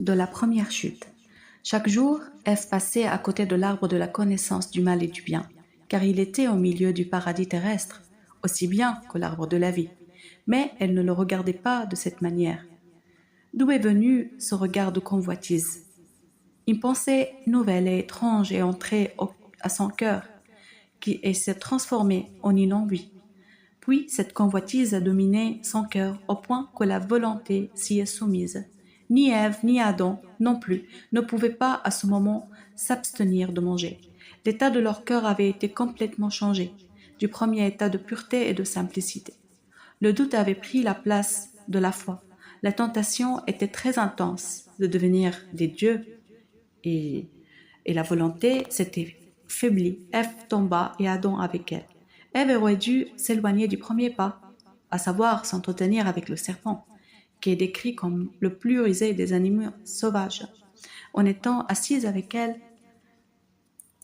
De la première chute. Chaque jour, Ève passait à côté de l'arbre de la connaissance du mal et du bien, car il était au milieu du paradis terrestre, aussi bien que l'arbre de la vie. Mais elle ne le regardait pas de cette manière. D'où est venu ce regard de convoitise? Une pensée nouvelle et étrange est entrée à son cœur, et s'est transformée en une envie. Puis cette convoitise a dominé son cœur au point que la volonté s'y est soumise. Ni Ève ni Adam non plus ne pouvaient pas à ce moment s'abstenir de manger. L'état de leur cœur avait été complètement changé, du premier état de pureté et de simplicité. Le doute avait pris la place de la foi. La tentation était très intense de devenir des dieux et la volonté s'était faiblie. Ève tomba et Adam avec elle. Ève aurait dû s'éloigner du premier pas, à savoir s'entretenir avec le serpent, qui est décrit comme le plus rusé des animaux sauvages. En étant assise avec elle,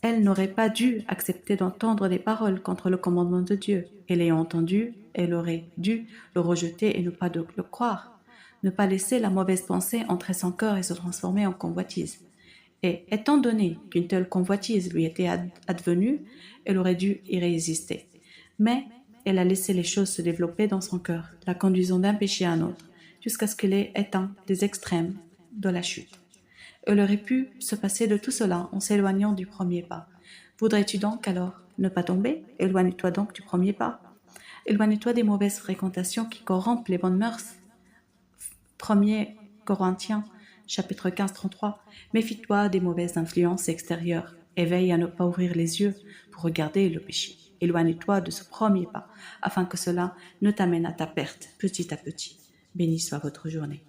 elle n'aurait pas dû accepter d'entendre des paroles contre le commandement de Dieu. Et l'ayant entendu, elle aurait dû le rejeter et ne pas le croire, ne pas laisser la mauvaise pensée entrer son cœur et se transformer en convoitise. Et étant donné qu'une telle convoitise lui était advenue, elle aurait dû y résister. Mais elle a laissé les choses se développer dans son cœur, la conduisant d'un péché à un autre, jusqu'à ce qu'elle ait atteint des extrêmes de la chute. Elle aurait pu se passer de tout cela en s'éloignant du premier pas. Voudrais-tu donc alors ne pas tomber? Éloigne-toi donc du premier pas. Éloigne-toi des mauvaises fréquentations qui corrompent les bonnes mœurs. 1er Corinthiens, chapitre 15, 33. Méfie-toi des mauvaises influences extérieures et veille à ne pas ouvrir les yeux pour regarder le péché. Éloigne-toi de ce premier pas, afin que cela ne t'amène à ta perte petit à petit. Béni soit votre journée.